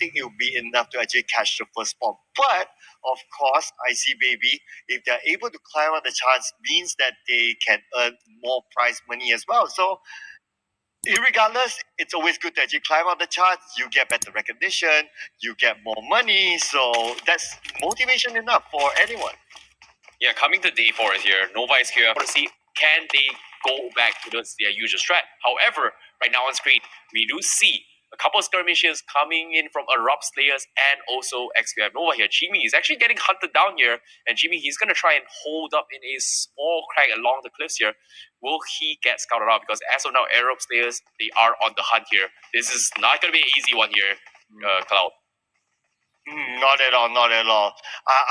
think it will be enough to actually catch the first spot. But of course, I see baby, if they're able to climb up the charts, means that they can earn more prize money as well. So irregardless, it's always good to actually climb up the charts. You get better recognition, you get more money. So that's motivation enough for anyone. Yeah, coming to day 4 here, Nova is here to see can they go back to their usual strat. However, right now on screen, we do see a couple of skirmishes coming in from Erupt Slayers and also XQF Nova here. Jimmy is actually getting hunted down here, and Jimmy, he's going to try and hold up in a small crack along the cliffs here. Will he get scouted out? Because as of now, Erupt Slayers, they are on the hunt here. This is not going to be an easy one here, Cloud. Not at all, not at all.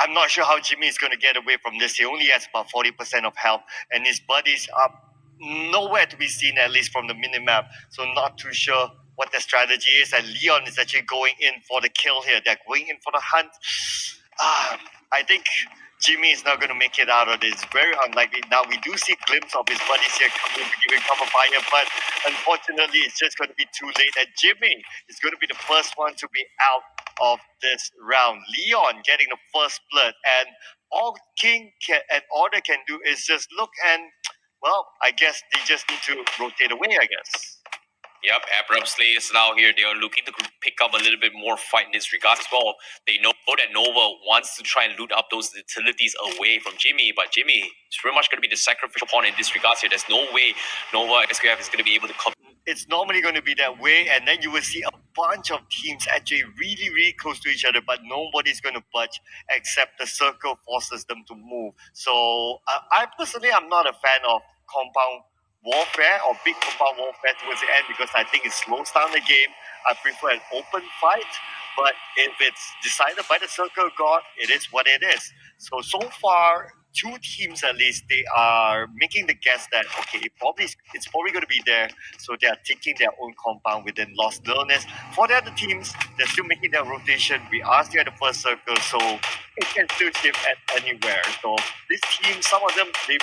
I'm not sure how Jimmy is going to get away from this. He only has about 40% of health, and his buddies are nowhere to be seen, at least from the minimap. So not too sure what the strategy is. And Leon is actually going in for the kill here. They're going in for the hunt. I think Jimmy is not going to make it out of this. Very unlikely. Now, we do see a glimpse of his buddies here coming to give him cover fire, but unfortunately, it's just going to be too late. And Jimmy is going to be the first one to be out of this round. Leon getting the first blood, and all King and Order can do is just look and, well, I guess they just need to rotate away, I guess. Yep, Abrupt Slayers now here. They are looking to pick up a little bit more fight in this regard as well. They know that Nova wants to try and loot up those utilities away from Jimmy, but Jimmy is pretty much going to be the sacrificial pawn in this regard here. There's no way Nova SQF is going to be able to come. It's normally going to be that way, and then you will see a bunch of teams actually really, really close to each other, but nobody's going to budge except the circle forces them to move. So I personally, I'm not a fan of compound warfare or big compound warfare towards the end because I think it slows down the game. I prefer an open fight, but if it's decided by the circle god, it is what it is. So far, 2 teams at least, they are making the guess that, okay, it's probably going to be there, so they are taking their own compound within Lost Wilderness. For the other teams, they're still making their rotation. We are still at the first circle, so it can still shift at anywhere. So this team, some of them, they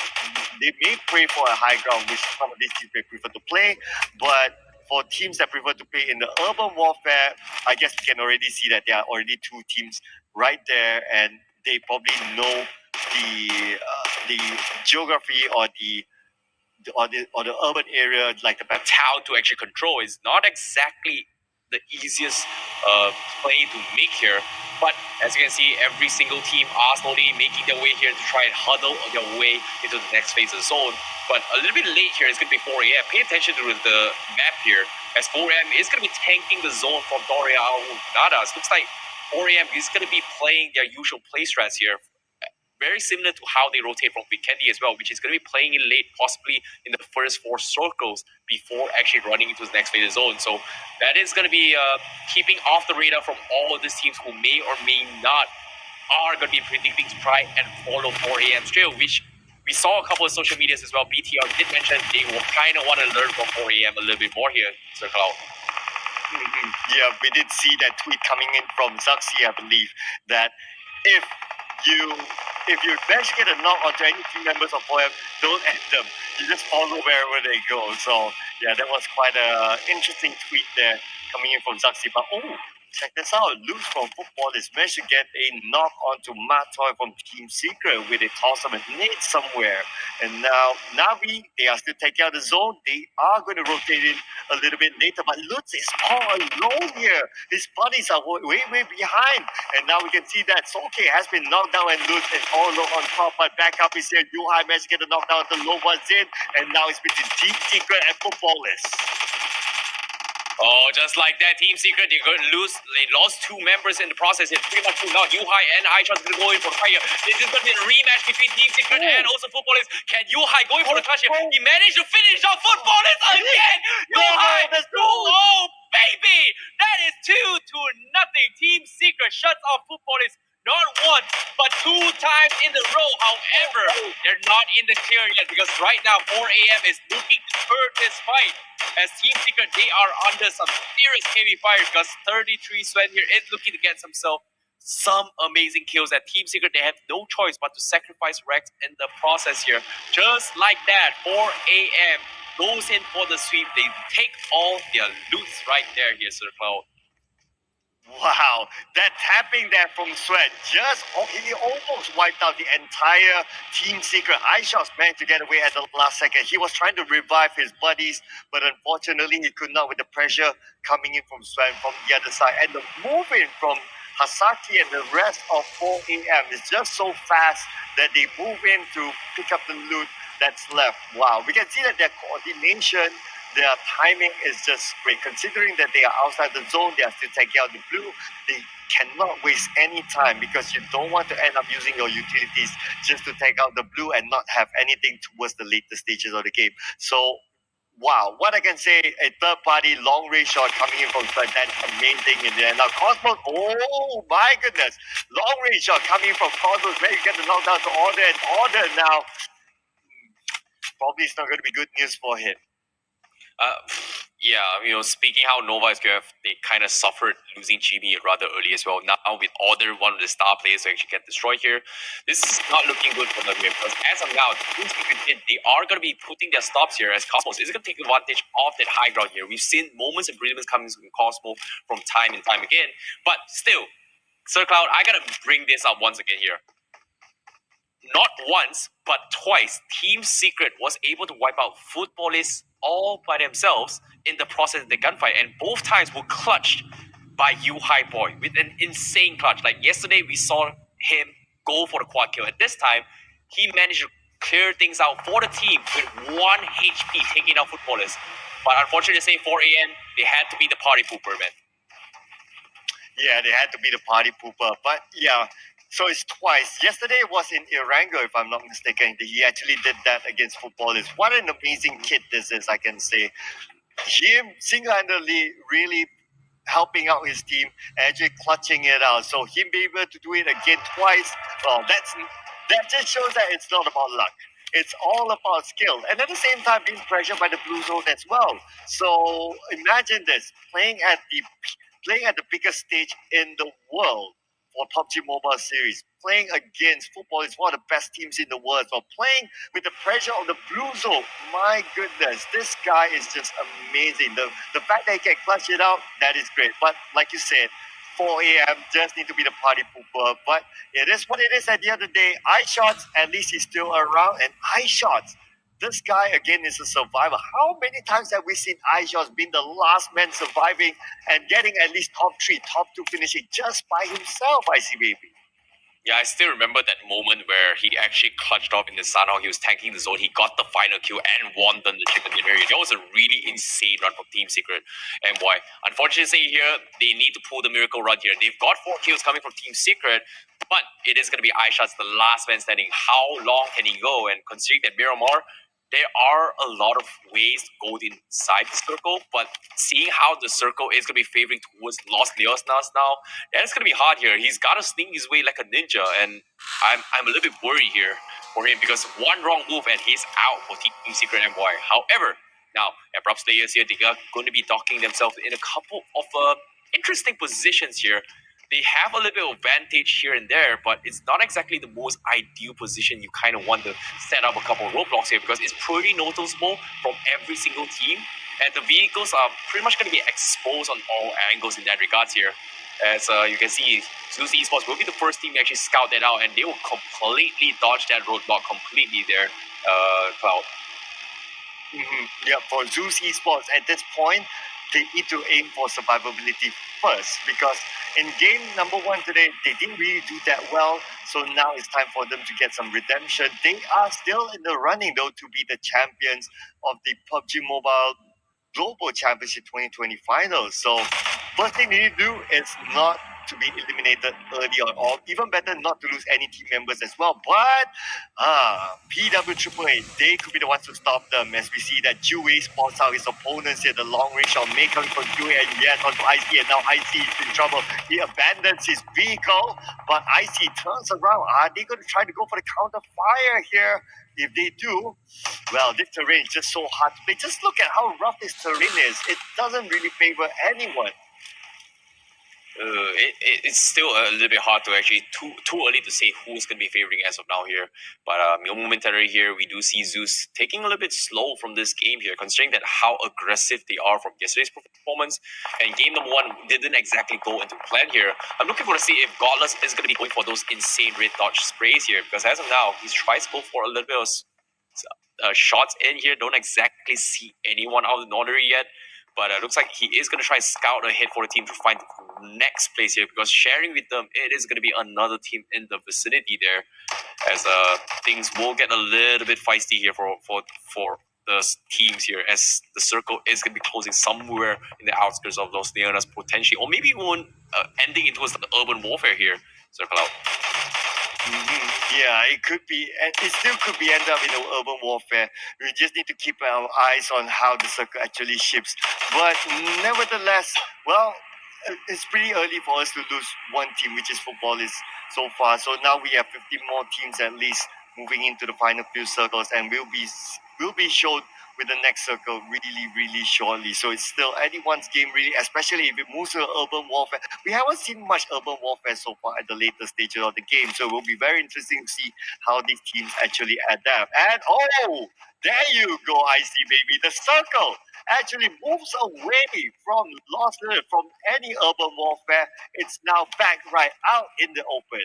may pray for a high ground, which some of these teams may prefer to play, but for teams that prefer to play in the urban warfare, I guess we can already see that there are already 2 teams right there, and they probably know the geography or the urban area, like the town to actually control is not exactly the easiest play to make here. But as you can see, every single team are slowly making their way here to try and huddle their way into the next phase of the zone. But a little bit late here, it's going to be 4 a.m. Pay attention to the map here, as 4 a.m. is going to be tanking the zone from Doria Nadas. Looks like 4 a.m. is going to be playing their usual play strats here. Very similar to how they rotate from Vikendi as well, which is going to be playing in late, possibly in the first 4 circles before actually running into the next phase of zone. So that is going to be keeping off the radar from all of these teams who may or may not are going to be predicting to try and follow 4 a.m.'s trail, which we saw a couple of social medias as well. BTR did mention they will kind of want to learn from 4 a.m. a little bit more here, Sir Cloud. Yeah, we did see that tweet coming in from Zaxi, I believe, that if you manage to get a knock onto any team members of 4M, don't end them. You just follow wherever they go. So yeah, that was quite an interesting tweet there coming in from Zaxi. But check this out. Luz from Football is managed to get a knock onto Matoy from Team Secret with a toss-up and nade somewhere. And now Navi, they are still taking out the zone. They are going to rotate in a little bit later, but Lutz is all alone here. His buddies are way behind. And now we can see that Soke has been knocked down and Lutz is all alone on top, but back up is here. Yuhai managed to get a knockdown to Nova Zin, and now it's between Team Secret and Footballers. Oh, just like that, Team Secret, they're going to lose. They lost 2 members in the process. It's pretty much true now. Yuhai and Aisha's going to go in for fire. This is going to be a rematch between Team Secret and also Footballers. Can Yuhai go in for the clutch here? He managed to finish off Footballers again! Yuhai! Oh, baby! That is 2-0. Team Secret shuts off Footballers not once, but 2 times in a row. However, they're not in the clear yet because right now 4 a.m. is looking to turn this fight. As Team Secret, they are under some serious heavy fire because 33 Sven here is looking to get himself some amazing kills. At Team Secret, they have no choice but to sacrifice Rex in the process here. Just like that, 4 a.m. goes in for the sweep. They take all their loots right there here, Sir Cloud. Wow, that tapping there from Sweat he almost wiped out the entire Team Secret. iShots managed to get away at the last second. He was trying to revive his buddies, but unfortunately he could not with the pressure coming in from Sweat from the other side. And the moving from Hasaki and the rest of 4AM is just so fast that they move in to pick up the loot that's left. Wow, we can see that their coordination, their timing is just great. Considering that they are outside the zone, they are still taking out the blue. They cannot waste any time because you don't want to end up using your utilities just to take out the blue and not have anything towards the later stages of the game. So, wow, what I can say, a third-party long-range shot coming in from Sweat, that's amazing in there. Now, Cosmos, oh my goodness, long-range shot coming in from Cosmos, where you get the knockdown to Order, and Order now, probably it's not going to be good news for him. Speaking how Nova SQF, they kind of suffered losing GB rather early as well. Now with Order, one of the star players to actually get destroyed here, this is not looking good for them here because as of now, they are going to be putting their stops here as Cosmos is going to take advantage of that high ground here. We've seen moments of brilliance coming from Cosmos from time and time again, but still, Sir Cloud, I got to bring this up once again here. Not once, but twice, Team Secret was able to wipe out Footballists all by themselves in the process of the gunfight, and both times were clutched by U High Boy with an insane clutch. Like yesterday, we saw him go for the quad kill. At this time, he managed to clear things out for the team with 1 HP taking out Footballists. But unfortunately, say 4 AM, they had to be the party pooper, man. Yeah, they had to be the party pooper. But yeah, so it's twice. Yesterday was in Irango, if I'm not mistaken. He actually did that against Footballists. What an amazing kid this is, I can say. Him single-handedly really helping out his team, actually clutching it out. So him being able to do it again twice, well, that just shows that it's not about luck. It's all about skill. And at the same time, being pressured by the blue zone as well. So imagine this, playing at the biggest stage in the world for PUBG Mobile Series, playing against Football is one of the best teams in the world. So playing with the pressure of the blue zone, my goodness, this guy is just amazing. The fact that he can clutch it out, that is great. But like you said, 4 AM just need to be the party pooper. But it is what it is at the end of the day. iShots, at least he's still around. And iShots, this guy again is a survivor. How many times have we seen iShots being the last man surviving and getting at least top 3, top 2 finishing just by himself, IC Baby? Yeah, I still remember that moment where he actually clutched off in the Sanhok. He was tanking the zone. He got the final kill and won the chicken dinner. That was a really insane run from Team Secret. And boy, unfortunately here, they need to pull the miracle run here. They've got 4 kills coming from Team Secret, but it is going to be iShots, the last man standing. How long can he go? And considering that Miramar, there are a lot of ways to go inside the circle, but seeing how the circle is going to be favoring towards Los Leosnas now, that's going to be hard here. He's got to sneak his way like a ninja, and I'm a little bit worried here for him because one wrong move and he's out for Team Secret MY. However, now Abrupt Slayers here, they are going to be docking themselves in a couple of interesting positions here. They have a little bit of advantage here and there, but it's not exactly the most ideal position. You kind of want to set up a couple of roadblocks here because it's pretty noticeable from every single team. And the vehicles are pretty much going to be exposed on all angles in that regards here. As you can see, Zeus Esports will be the first team to actually scout that out, and they will completely dodge that roadblock completely there, Cloud. Yeah, for Zeus Esports, at this point, they need to aim for survivability first because in game number 1 today, they didn't really do that well. So now it's time for them to get some redemption. They are still in the running, though, to be the champions of the PUBG Mobile Global Championship 2020 Finals. So first thing they need to do is not to be eliminated early on, or even better, not to lose any team members as well. But PWAAA, they could be the ones to stop them, as we see that Jue spots out his opponents here. The long range shot may come from Jue, and yes, onto IC, and now IC is in trouble. He abandons his vehicle, but IC turns around. Are they going to try to go for the counter fire here? If they do, well, this terrain is just so hard to play. Just look at how rough this terrain is. It doesn't really favor anyone. It's still a little bit hard to actually too early to say who's going to be favoring as of now here. But momentarily here, we do see Zeus taking a little bit slow from this game here, considering that how aggressive they are from yesterday's performance. And game number one didn't exactly go into plan here. I'm looking forward to see if Godless is going to be going for those insane red dodge sprays here, because as of now, he's tries to go for a little bit of shots in here. Don't exactly see anyone out of the ordinary yet. But it looks like he is going to try and scout ahead for the team to find the next place here, because sharing with them, it is going to be another team in the vicinity there, as things will get a little bit feisty here for the teams here, as the circle is going to be closing somewhere in the outskirts of those areas potentially, or maybe even ending into the urban warfare here. Circle out. Yeah, it could be, and it still could be end up in an urban warfare. We just need to keep our eyes on how the circle actually ships. But nevertheless, well, it's pretty early for us to lose one team, which is footballers so far. So now we have 15 more teams at least moving into the final few circles, and we'll be shown with the next circle really shortly. So it's still anyone's game really, especially if it moves to urban warfare. We haven't seen much urban warfare so far at the later stages of the game, so it will be very interesting to see how these teams actually adapt. And there you go, IC baby. The circle actually moves away from from any urban warfare. It's now back right out in the open.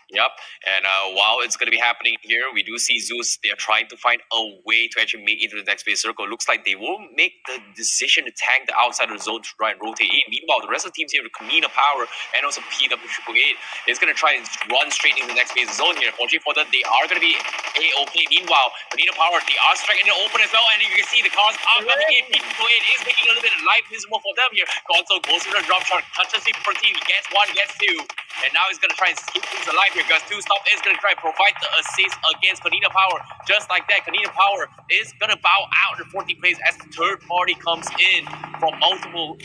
Yep, and while it's going to be happening here, we do see Zeus. They are trying to find a way to actually make it to the next phase circle. Looks like they will make the decision to tank the outside of the zone to try and rotate in. Meanwhile, the rest of the teams here with Kamina Power and also PW888 is going to try and run straight into the next phase zone here. Fortunately for them, they are going to be A-OK. Meanwhile, Kamina Power, they are striking in the open as well, and you can see the cars are coming in. PW888 is making a little bit of life miserable for them here. Gonzo goes to the drop shot, touches it for team, gets one, gets two, and now he's going to try and keep things alive here, because Two Stop is going to try and provide the assist against Kanina Power. Just like that, Kanina Power is going to bow out in 14th place as the third party comes in from multiple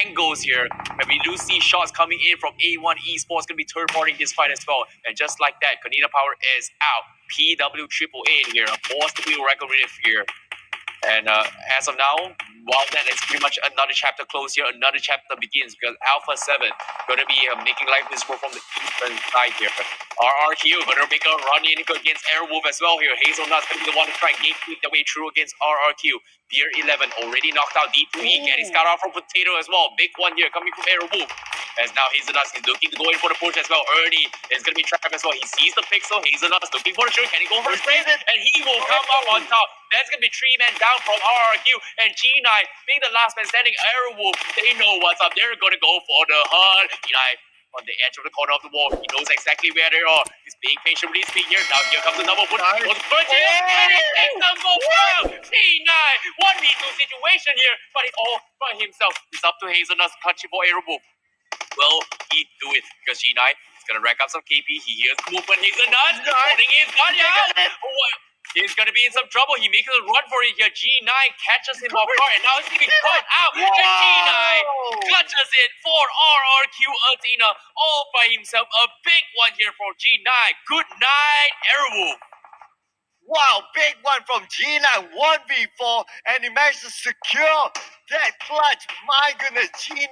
angles here. And we do see shots coming in from A1 Esports, going to be third party in this fight as well. And just like that, Kanina Power is out. PW888 here, a force to be reckoned with here. And as of now, while that is pretty much another chapter closed here, another chapter begins, because Alpha 7 going to be making life miserable from the eastern side here. RRQ going to make a run in against Airwolf as well here. Hazelnut's going to be the one to try and gain their way through against RRQ. Beer 11 already knocked out D2E, getting scout out from Potato as well. Big one here coming from Airwolf. As now Hazelnuts is looking to go in for the push as well. Ernie is going to be trapped as well. He sees the pixel. Hazelnuts looking for the shot. Can he go for a spray? And he will come up on top. That's going to be 3 men down from RRQ. And G9 being the last man standing. Airwolf, they know what's up. They're going to go for the hunt. G9 on the edge of the corner of the wall. He knows exactly where they are. He's being patient with his feet here. Now here comes the number one. And he takes number one. G9, 1v2 situation here. But it's all by himself. It's up to Hazelnuts catching for Airwolf. Will he do it? Because G9 is going to rack up some KP. He hears the movement. He's a nut. Holding his gun. He's going to be in some trouble. He makes a run for it here. G9 catches him off guard. And now he's going to be caught out. And G9 clutches it for RRQ Athena. All by himself. A big one here for G9. Good night, Airwolf. Wow, big one from G9, 1v4, and he managed to secure that clutch. My goodness, G9,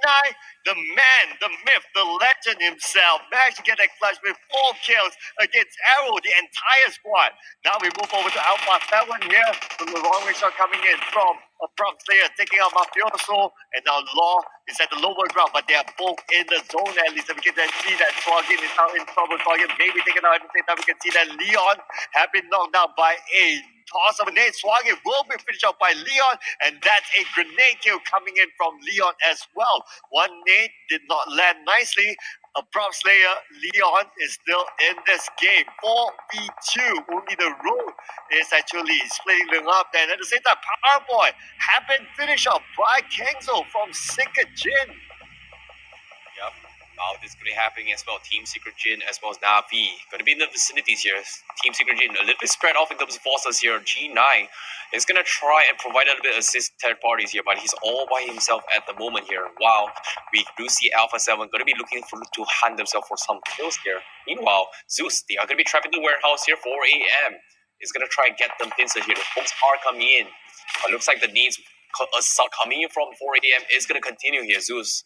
the man, the myth, the legend himself, managed to get that clutch with 4 kills against Arrow, the entire squad. Now we move over to Alpha 7 here. The long range shot coming in from a Proc Slayer, taking out Mafioso, and now Law is at the lower ground, but they are both in the zone at least. And we can then see that Swagin is now in trouble. Swagin maybe taken out at the same time. We can see that Leon have been knocked down by a toss of a nade. Swagin will be finished off by Leon, and that's a grenade kill coming in from Leon as well. One nade did not land nicely. A Prop Slayer, Leon is still in this game. 4v2. Only the road is actually splitting them up. And at the same time, Power Boy have been finished off by Kengzo from Secret Jin. Yep. Wow, this is going to be happening as well. Team Secret Jin as well as NAVI. Going to be in the vicinities here. Team Secret Jin a little bit spread off in terms of forces here. G9 is going to try and provide a little bit of assist third parties here, but he's all by himself at the moment here. Wow, we do see Alpha 7 going to be looking to hunt themselves for some kills here. Meanwhile, Zeus, they are going to be trapped in the warehouse here. 4 a.m. is going to try and get them pincer here. The folks are coming in. But looks like the needs coming in from 4 a.m. is going to continue here. Zeus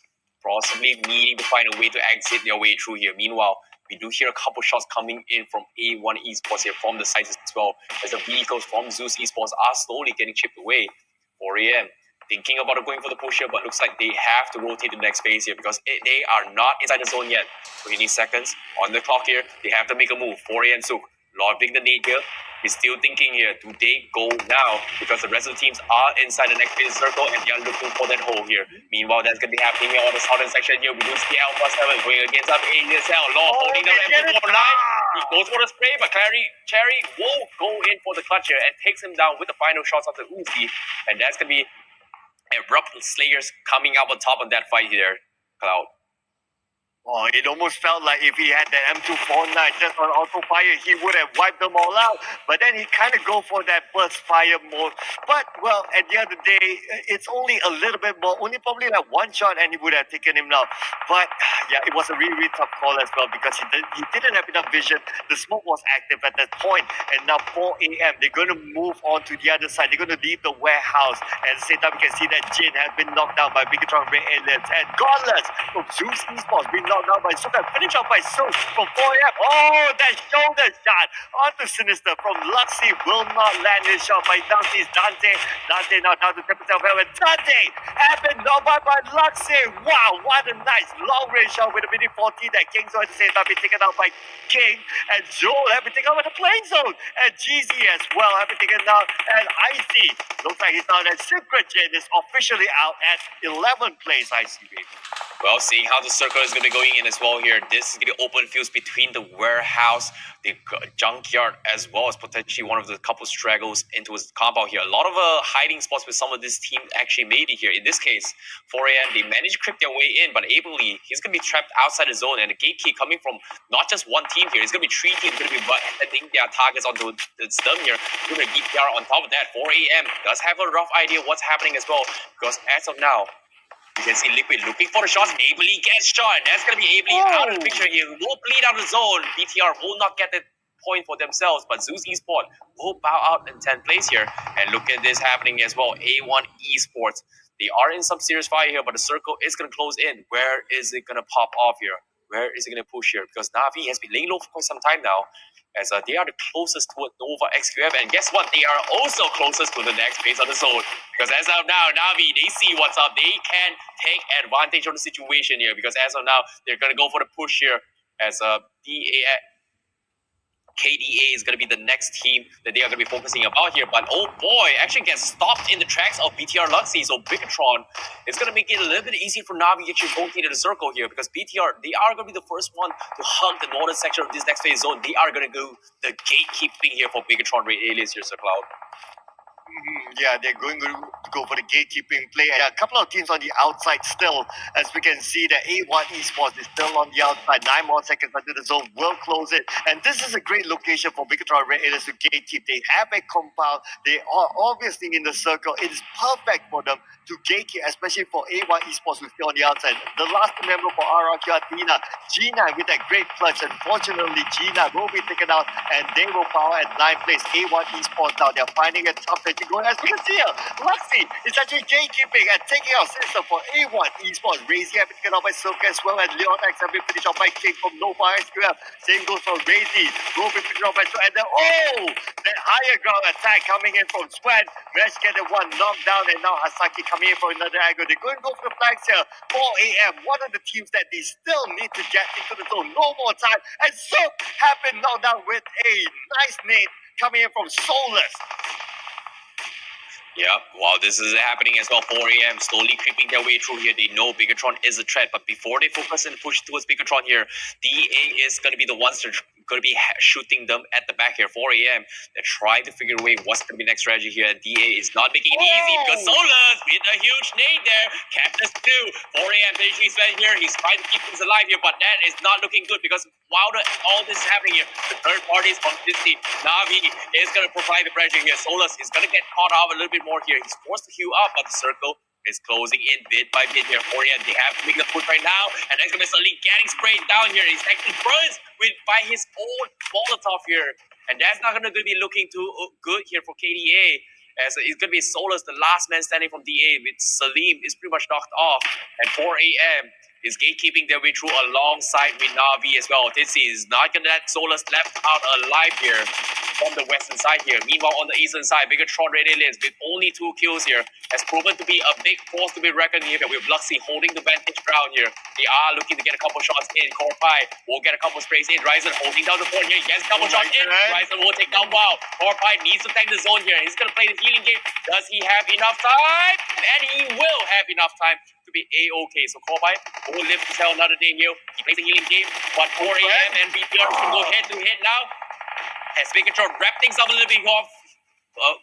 possibly needing to find a way to exit their way through here. Meanwhile, we do hear a couple shots coming in from A1 Esports here from the sides as well, as the vehicles from Zeus Esports are slowly getting chipped away. 4 a.m. thinking about going for the push here, but looks like they have to rotate to the next phase here because they are not inside the zone yet. 20 seconds on the clock here. They have to make a move. 4 a.m. Suk lobbing the nade here. He's still thinking here, do they go now? Because the rest of the teams are inside the next phase circle and they are looking for that hole here. Meanwhile, that's going to be happening here on the southern section here. We do see Alpha 7 going against up ASL. Law holding the left for 9. He goes for the spray, but Cherry will go in for the clutch here and takes him down with the final shots of the Uzi. And that's going to be abrupt Slayers coming out on top of that fight here, Cloud. Oh, it almost felt like if he had that M249 just on auto fire, he would have wiped them all out. But then he kind of go for that burst fire mode. But, well, at the end of the day, it's only a little bit more, only probably like one shot and he would have taken him out. But, yeah, it was a really, really tough call as well because he didn't have enough vision. The smoke was active at that point. And now 4 a.m., they're going to move on to the other side. They're going to leave the warehouse. And at the same time, we can see that Jin has been knocked down by Bigatron Red Aliens. And Godless from Zeus Esports being knocked down by Suk and finish off by Suk from 4am. Oh, that shoulder shot onto Sinister from Luxy will not land his shot, but now sees Dante. Dante now down to 10% health, and Dante has been knocked by Luxy. Wow, what a nice long range shot with a mini 40 that King's at the same time been taken out by King, and Joel have been taken out by the playing zone, and GZ as well have been taken out, and Icy looks like he's out, and Secret Jin is officially out at 11 plays, Icy, baby. Well, seeing how the circle is going to be going in as well here, this is going to be open fields between the warehouse, the junkyard, as well as potentially one of the couple straggles into his compound here. A lot of hiding spots with some of this team actually made it here. In this case, 4am, they managed to creep their way in, but ably, he's going to be trapped outside the zone, and the gatekeep coming from not just one team here. It's going to be 3 teams going to be sending their targets onto the stem here. We're going to DPR on top of that. 4am does have a rough idea what's happening as well, because as of now, you can see Liquid looking for the shots. Ably gets shot. That's going to be Ably out of the picture here. Will bleed out of the zone. BTR will not get the point for themselves, but Zeus Esports will bow out in 10th place here. And look at this happening as well. A1 Esports. They are in some serious fire here, but the circle is going to close in. Where is it going to pop off here? Where is it going to push here? Because Navi has been laying low for quite some time now, as they are the closest to Nova XQF, and guess what? They are also closest to the next phase of the zone. Because as of now, Navi, they see what's up. They can take advantage of the situation here. Because as of now, they're going to go for the push here. As KDA is going to be the next team that they are going to be focusing about here. But oh boy, actually gets stopped in the tracks of BTR Luxy. So Bigatron is going to make it a little bit easier for Navi actually rotating the circle here, because BTR, they are going to be the first one to hug the northern section of this next phase zone. They are going to do the gatekeeping here for Bigatron Ray Alias here, Sir Cloud. Yeah, they're going to go for the gatekeeping play. And a couple of teams on the outside still, as we can see that A1 Esports is still on the outside. 9 more seconds until the zone will close it. And this is a great location for Bigatron Red Aliens to gatekeep. They have a compound. They are obviously in the circle. It is perfect for them to gatekeep, especially for A1 Esports who's still on the outside. The last member for RRQ Athena, Gina with that great clutch. Unfortunately, Gina will be taken out and they will power at 9th place. A1 Esports now, they're finding it tough to go. As we can see here, Luxy is actually gatekeeping and taking out system for A1 Esports. Razy have been taken out by Silk as well, and Leon X have been finished off by King from Nova SQL. Same goes for Razy. Will be finished off by Silk. And then, that higher ground attack coming in from Swan. Mesh get the one knocked down, and now Hasaki coming in for another angle. They're going to go for the flags here. 4am, one of the teams that they still need to get into the zone. No more time. And Silk have been knocked down with a nice nade coming in from Soulless. Yeah, while this is happening as well, 4am slowly creeping their way through here. They know Bigatron is a threat, but before they focus and push towards Bigatron here, DA is going to be the ones that are going to be shooting them at the back here. 4am, they're trying to figure away what's going to be the next strategy here, and DA is not making it easy because Solus with a huge nade there. Captures 2. 4am finishing spend here. He's trying to keep things alive here, but that is not looking good because while all this is happening here, the third party is from this team. Navi is going to provide the pressure here. Solus is going to get caught off a little bit more here. He's forced to heal up, but the circle is closing in bit by bit here. 4am, they have to make the push right now, and that's going to be suddenly getting sprayed down here. He's actually burns by his own Molotov here, and that's not going to be looking too good here for KDA, as it's going to be Solus, the last man standing from DA, with Salim is pretty much knocked off, and 4am is gatekeeping their way through alongside with Navi as well. Titsi is not going to let Solus left out alive here from the western side here. Meanwhile, on the eastern side, Bigatron Red Aliens with only 2 kills here has proven to be a big force to be reckoned here with Luxy holding the vantage ground here. They are looking to get a couple shots in. Corpai will get a couple sprays in. Ryzen holding down the fort here. Yes, couple shots in. Ryzen will take down Wow. Corpai needs to tank the zone here. He's going to play the healing game. Does he have enough time? And he will have enough time to be A-okay. So Corpai will live to tell another day here. He plays the healing game. But 4 a.m. and BTR is going to go head-to-head now. As Bigatron wrap things up a little bit off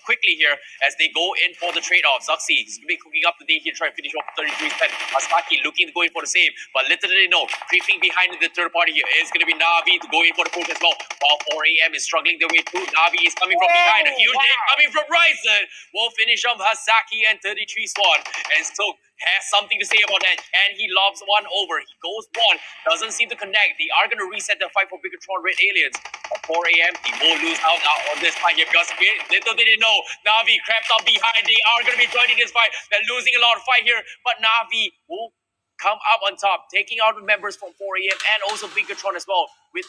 quickly here as they go in for the trade-off. Zuxi is going to be cooking up the day here, trying to finish off 33 10. Asaki looking to go in for the save, but little did they know, creeping behind the third party here is going to be Navi to go in for the push as well. While 4 a.m. is struggling their way through, Navi is coming from behind. A huge hit coming from Ryzen will finish off Hasaki and 33 Swan. And so has something to say about that, and he lobs one over. He goes one, doesn't seem to connect. They are going to reset the fight for Bigatron Red Aliens. At 4 a.m., he will lose out on this fight here because little did they know, Navi crept up behind. They are going to be joining this fight. They're losing a lot of fight here, but Navi will come up on top, taking out the members from 4 a.m. and also Bigatron as well with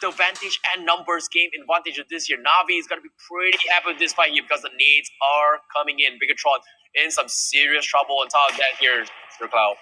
the vantage and numbers game advantage of this year. Navi is going to be pretty happy with this fight here because the nades are coming in. Bigatron in some serious trouble on top of that here, Sir Cloud.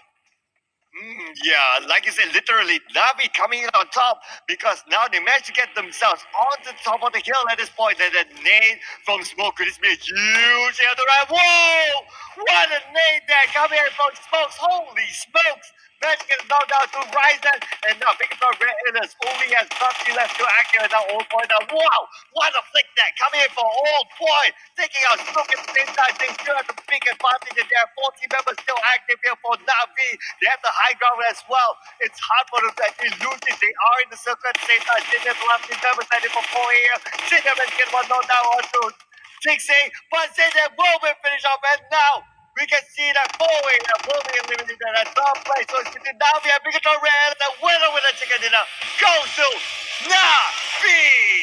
Yeah, like you said, literally, Navi coming in on top because now they managed to get themselves on the top of the hill at this point. And that nade from Smoke could just be a huge hit to the right. Whoa! What a nade there coming in from Smokes. Holy smokes! Managed to get knocked down to Ryzen, and now Bigatron Red Aliens only has nothing left to activate that Old Point. Now, wow! What a flick there coming in for Old Point, taking out Smoke at the same time. They still have the big advantage, and there are 4 team members still active here for Navi. They have the high ground as well. It's hard for them to actually lose it. They are in the circle at the same time. Sinner the last team members standing for 4 a.m. Sinner has get one knocked down onto 6A, but Sinner will be finished off, and now we can see that 4 a.m. will be eliminated at some place. So it's between Navi and Bigatron Red, and the winner with the chicken dinner goes to Navi.